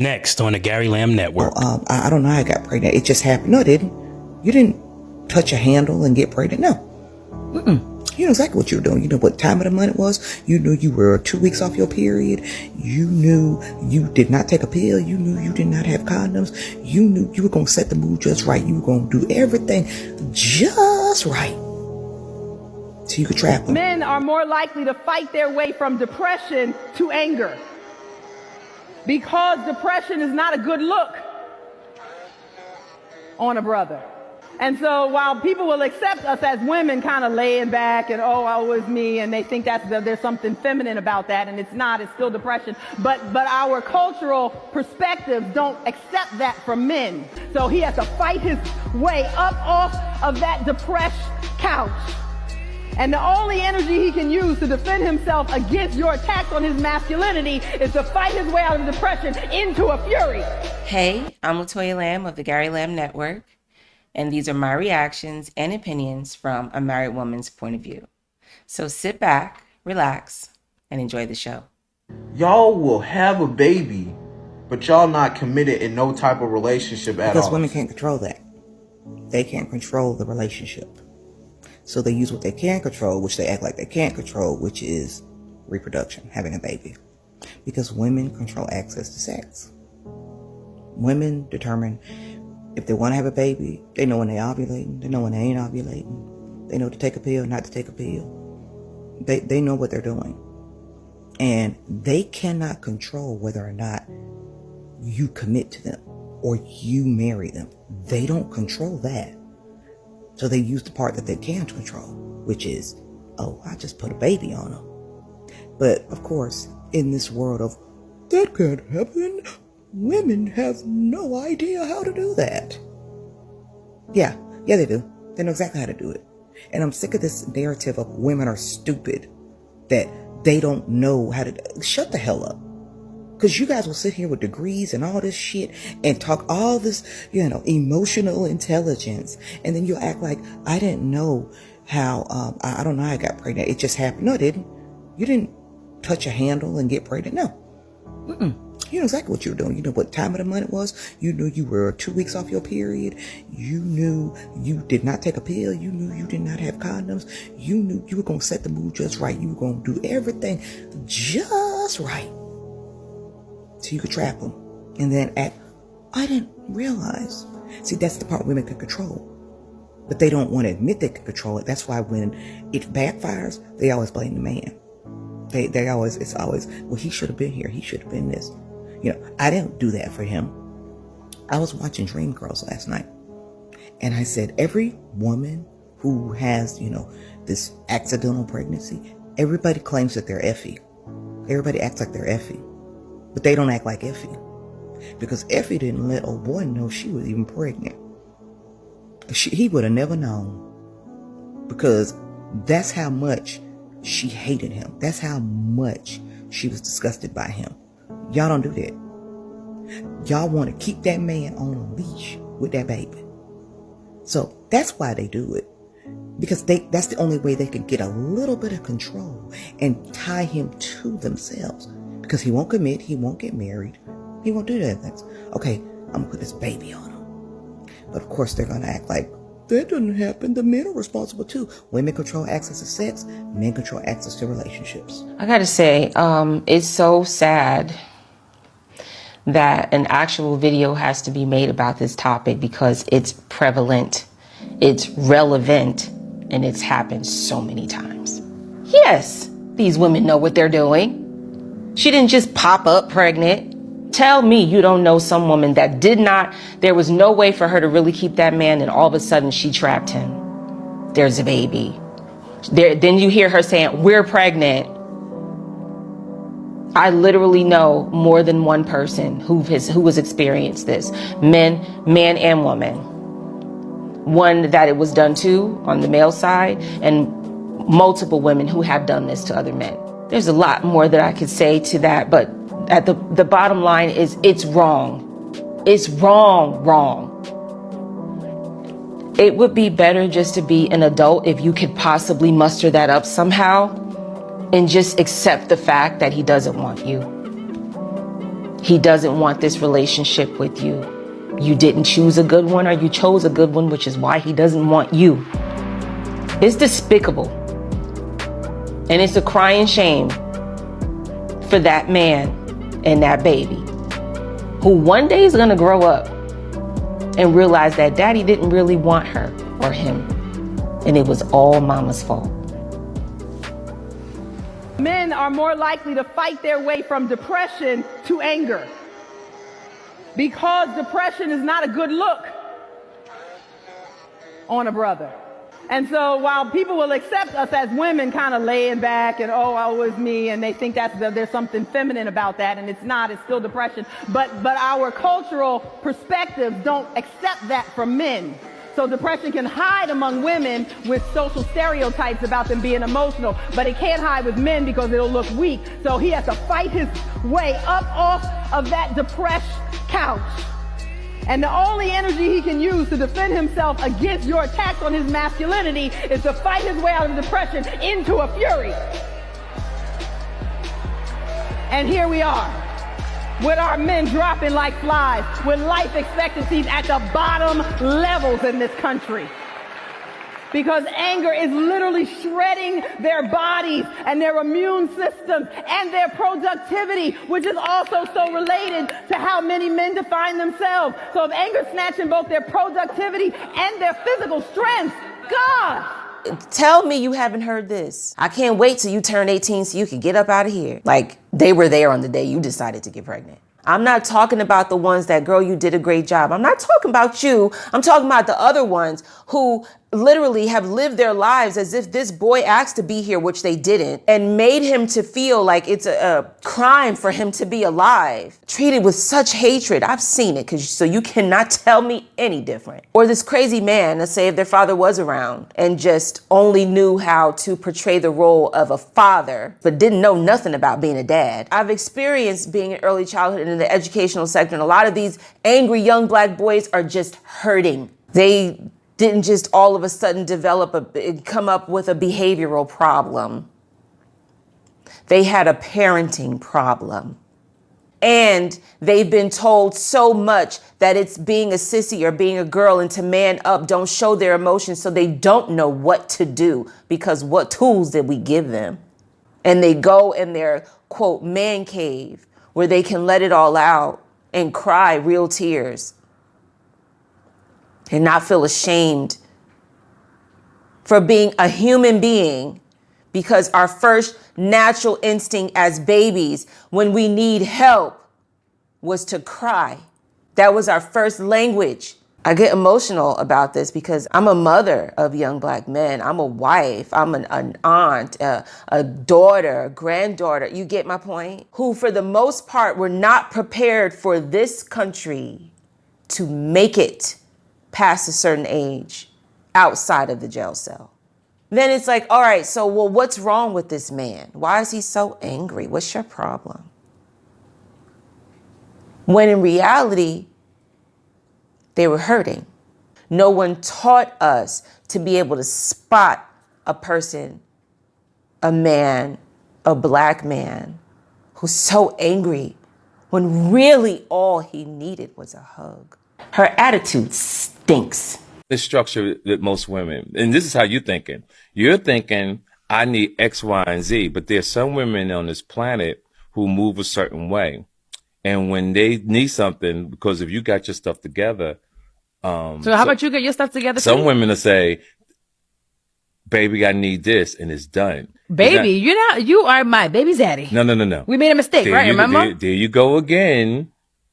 Next on the Gary Lamb Network. I don't know how I got pregnant. It just happened. No, it didn't. You didn't touch a handle and get pregnant. No. You know exactly what you were doing. You know what time of the month it was. You knew you were 2 weeks off your period. You knew you did not take a pill. You knew you did not have condoms. You knew you were going to set the mood just right. You were going to do everything just right so you could trap them. Men are more likely to fight their way from depression to anger, because depression is not a good look on a brother. And so while people will accept us as women kind of laying back and, oh, it was me, and they think there's something feminine about that, and it's not, it's still depression. But our cultural perspectives don't accept that from men. So he has to fight his way up off of that depressed couch. And the only energy he can use to defend himself against your attacks on his masculinity is to fight his way out of depression into a fury. Hey, I'm Latoya Lamb of the Gary Lamb Network, and these are my reactions and opinions from a married woman's point of view. So sit back, relax, and enjoy the show. Y'all will have a baby, but y'all not committed in no type of relationship at all. Because women can't control that. They can't control the relationship. So they use what they can control, which they act like they can't control, which is reproduction, having a baby. Because women control access to sex. Women determine if they want to have a baby. They know when they're ovulating. They know when they ain't ovulating. They know to take a pill, not to take a pill. They know what they're doing. And they cannot control whether or not you commit to them or you marry them. They don't control that. So they use the part that they can control, which is, oh, I just put a baby on them. But of course, in this world of that can't happen, women have no idea how to do that. Yeah, they do. They know exactly how to do it. And I'm sick of this narrative of women are stupid, that they don't know how to. Shut the hell up. Because you guys will sit here with degrees and all this shit and talk all this, emotional intelligence. And then you'll act like, I didn't know how, I don't know how I got pregnant. It just happened. No, it didn't. You didn't touch a handle and get pregnant. No. You know exactly what you were doing. You know what time of the month it was. You knew you were 2 weeks off your period. You knew you did not take a pill. You knew you did not have condoms. You knew you were going to set the mood just right. You were going to do everything just right so you could trap them. And then I didn't realize. See, that's the part women can control. But they don't want to admit they can control it. That's why when it backfires, they always blame the man. It's always, well, he should have been here. He should have been this. I didn't do that for him. I was watching Dreamgirls last night. And I said, every woman who has, this accidental pregnancy, everybody claims that they're Effie. Everybody acts like they're Effie. But they don't act like Effie. Because Effie didn't let old boy know she was even pregnant. He would have never known. Because that's how much she hated him. That's how much she was disgusted by him. Y'all don't do that. Y'all want to keep that man on a leash with that baby. So that's why they do it. Because that's the only way they can get a little bit of control and tie him to themselves. Because he won't commit, he won't get married, he won't do that things. Okay, I'm gonna put this baby on him. But of course they're gonna act like that doesn't happen. The men are responsible too. Women control access to sex, men control access to relationships. I gotta say, it's so sad that an actual video has to be made about this topic because it's prevalent, it's relevant, and it's happened so many times. Yes, these women know what they're doing. She didn't just pop up pregnant. Tell me you don't know some woman that there was no way for her to really keep that man, and all of a sudden she trapped him. There's a baby. Then you hear her saying, we're pregnant. I literally know more than one person who has experienced this. Man and woman. One that it was done to on the male side, and multiple women who have done this to other men. There's a lot more that I could say to that, but at the bottom line is it's wrong. It's wrong. It would be better just to be an adult if you could possibly muster that up somehow and just accept the fact that he doesn't want you. He doesn't want this relationship with you. You didn't choose a good one, or you chose a good one, which is why he doesn't want you. It's despicable. And it's a crying shame for that man and that baby, who one day is gonna grow up and realize that daddy didn't really want her or him, and it was all mama's fault. Men are more likely to fight their way from depression to anger, because depression is not a good look on a brother. And so while people will accept us as women kind of laying back and, oh, woe is me, and they think there's something feminine about that, and it's not, it's still depression. But our cultural perspectives don't accept that from men. So depression can hide among women with social stereotypes about them being emotional, but it can't hide with men because it'll look weak. So he has to fight his way up off of that depressed couch. And the only energy he can use to defend himself against your attacks on his masculinity is to fight his way out of depression into a fury. And here we are, with our men dropping like flies, with life expectancies at the bottom levels in this country. Because anger is literally shredding their bodies and their immune systems and their productivity, which is also so related to how many men define themselves. So if anger is snatching both their productivity and their physical strength, God! Tell me you haven't heard this. I can't wait till you turn 18 so you can get up out of here. Like they were there on the day you decided to get pregnant. I'm not talking about the ones that, girl, you did a great job. I'm not talking about you. I'm talking about the other ones who literally have lived their lives as if this boy asked to be here, which they didn't, and made him to feel like it's a crime for him to be alive. Treated with such hatred. I've seen it, so you cannot tell me any different. Or this crazy man, let's say if their father was around and just only knew how to portray the role of a father, but didn't know nothing about being a dad. I've experienced being in early childhood and in the educational sector, and a lot of these angry young black boys are just hurting. They didn't just all of a sudden come up with a behavioral problem. They had a parenting problem. And they've been told so much that it's being a sissy or being a girl and to man up, don't show their emotions, so they don't know what to do, because what tools did we give them? And they go in their, quote, man cave where they can let it all out and cry real tears and not feel ashamed for being a human being, because our first natural instinct as babies when we need help was to cry. That was our first language. I get emotional about this because I'm a mother of young black men. I'm a wife. I'm an aunt, a daughter, a granddaughter. You get my point? Who, for the most part, were not prepared for this country to make it past a certain age outside of the jail cell. Then it's like, all right, so, well, what's wrong with this man? Why is he so angry? What's your problem? When in reality, they were hurting. No one taught us to be able to spot a person, a man, a black man who's so angry when really all he needed was a hug. Her attitude stinks. The structure that most women, and this is how you're thinking. You're thinking, I need X, Y, and Z, but there's some women on this planet who move a certain way. And when they need something, because if you got your stuff together, so how about you get your stuff together? Some women will say, baby, I need this, and it's done. Baby, you are my baby daddy. No. We made a mistake, right? Remember? There you go again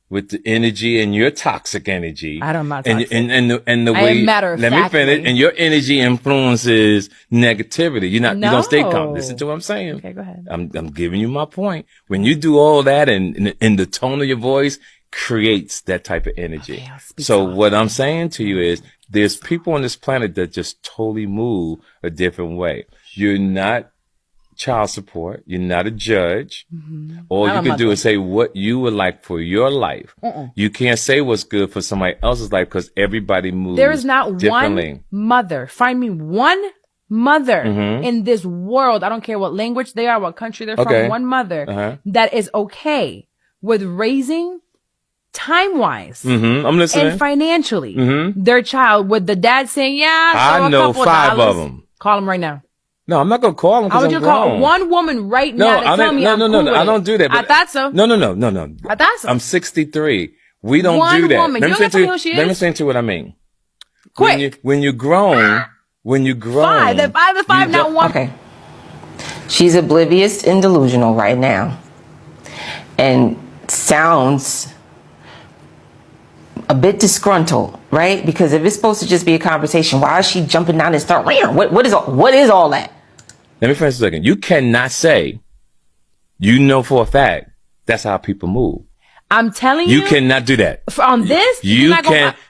with the energy and your toxic energy. I'm not toxic. And the way, let me finish. And your energy influences negativity. You don't stay calm. Listen to what I'm saying. Okay, go ahead. I'm giving you my point. When you do all that and the tone of your voice creates that type of energy. Okay, so what I'm saying to you is there's people on this planet that just totally move a different way. You're not child support. You're not a judge. Mm-hmm. All you can do is say what you would like for your life. You can't say what's good for somebody else's life because everybody moves There is not differently. One mother. Find me one mother in this world. I don't care what language they are, what country they're from. One mother that is okay with raising time-wise I'm listening. and financially their child, with the dad saying, yeah, I know 5 of them. Call them right now. No, I'm not gonna call them. How would you call one woman right now to tell me I'm cool with it? I don't do that. I thought so. No. I thought so. I'm 63. We don't One do that. woman. You don't have to know who she is. Let me say to you what I mean. Quick. When you grown. 5. They're 5 and 5, not one. Okay. She's oblivious and delusional right now. And sounds a bit disgruntled, right? Because if it's supposed to just be a conversation, why is she jumping down and start, what is all that? Let me finish a second. You cannot say, you know for a fact, that's how people move. I'm telling you. You cannot do that. On this,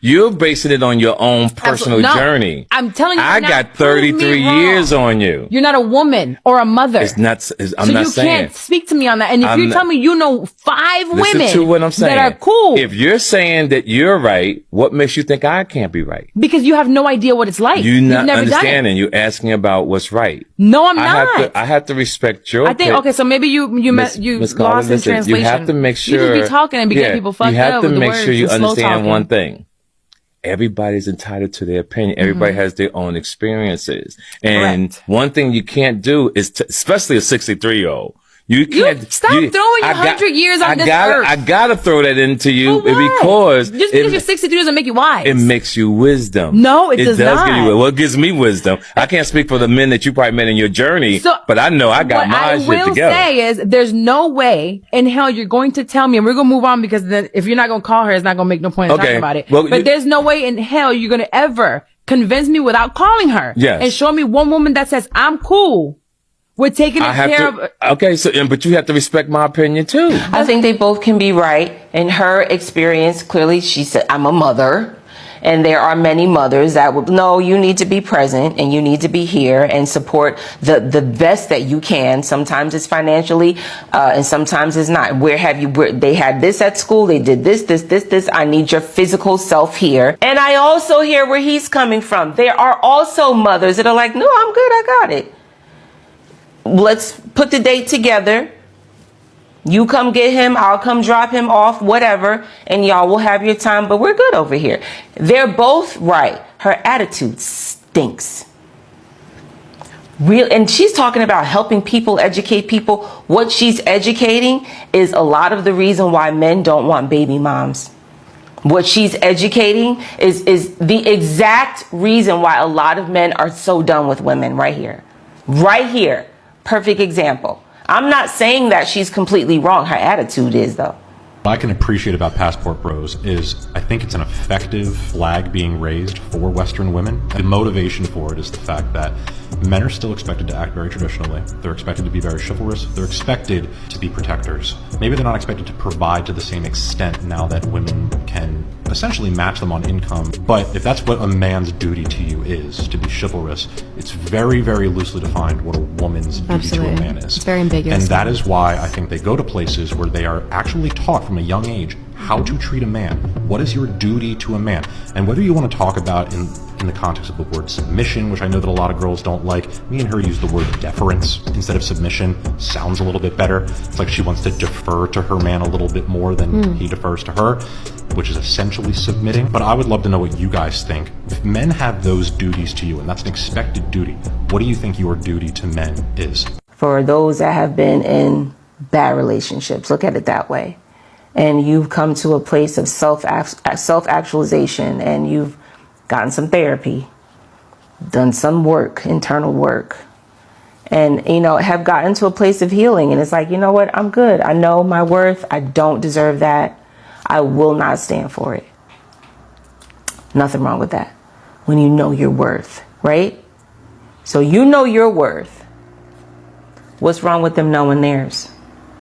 you're basing it on your own personal journey. I'm telling you. I got 33 years on you. You're not a woman or a mother. I'm not saying. So you can't speak to me on that. And if you tell me you know 5 women listen to what I'm saying. that are cool. If you're saying that you're right, what makes you think I can't be right? Because you have no idea what it's like. You're not never understanding. You're asking about what's right. No, I'm not. I have to respect your opinion. Okay, so maybe you lost in translation. You have to make sure. You just be talking and be getting people fucked up. You have to with make sure you understand one thing. thing. Everybody's entitled to their opinion. Everybody has their own experiences. And Correct. one thing you can't do is, especially a 63-year-old, you can't stop throwing 100 years on this earth. I gotta throw that into you because just because you're 63 doesn't make you wise. It makes you wisdom. No, it does not. It gives me wisdom. I can't speak for the men that you probably met in your journey, but I know I got my shit together. What I will say is there's no way in hell you're going to tell me, and we're going to move on because then if you're not going to call her, it's not going to make no point in talking about it. Well, but there's no way in hell you're going to ever convince me without calling her and show me one woman that says, I'm cool. We're taking care of. Okay, but you have to respect my opinion too. I think they both can be right. In her experience, clearly she said, I'm a mother. And there are many mothers that will, no, you need to be present and you need to be here and support the best that you can. Sometimes it's financially, and sometimes it's not. They had this at school. They did this. I need your physical self here. And I also hear where he's coming from. There are also mothers that are like, no, I'm good. I got it. Let's put the date together. You come get him, I'll come drop him off, whatever, and y'all will have your time, but we're good over here. They're both right. Her attitude stinks. And she's talking about helping people, educate people. What she's educating is a lot of the reason why men don't want baby moms. What she's educating is the exact reason why a lot of men are so done with women right here. Right here. Perfect example. I'm not saying that she's completely wrong. Her attitude is, though. What I can appreciate about Passport Bros is I think it's an effective flag being raised for Western women. The motivation for it is the fact that men are still expected to act very traditionally. They're expected to be very chivalrous. They're expected to be protectors. Maybe they're not expected to provide to the same extent now that women can essentially match them on income. But if that's what a man's duty to you is, to be chivalrous, it's very, very loosely defined what a woman's duty to a man is. It's very ambiguous. And that is why I think they go to places where they are actually taught from a young age how to treat a man. What is your duty to a man? And whether you want to talk about in the context of the word submission, which I know that a lot of girls don't like, me and her use the word deference instead of submission. Sounds a little bit better. It's like she wants to defer to her man a little bit more than he defers to her, which is essentially submitting. But I would love to know what you guys think. If men have those duties to you, and that's an expected duty, what do you think your duty to men is? For those that have been in bad relationships, look at it that way, and you've come to a place of self-actualization, and you've gotten some therapy, done some work, internal work, and, have gotten to a place of healing. And it's like, you know what? I'm good. I know my worth. I don't deserve that. I will not stand for it. Nothing wrong with that. When you know your worth, right? So you know your worth. What's wrong with them knowing theirs?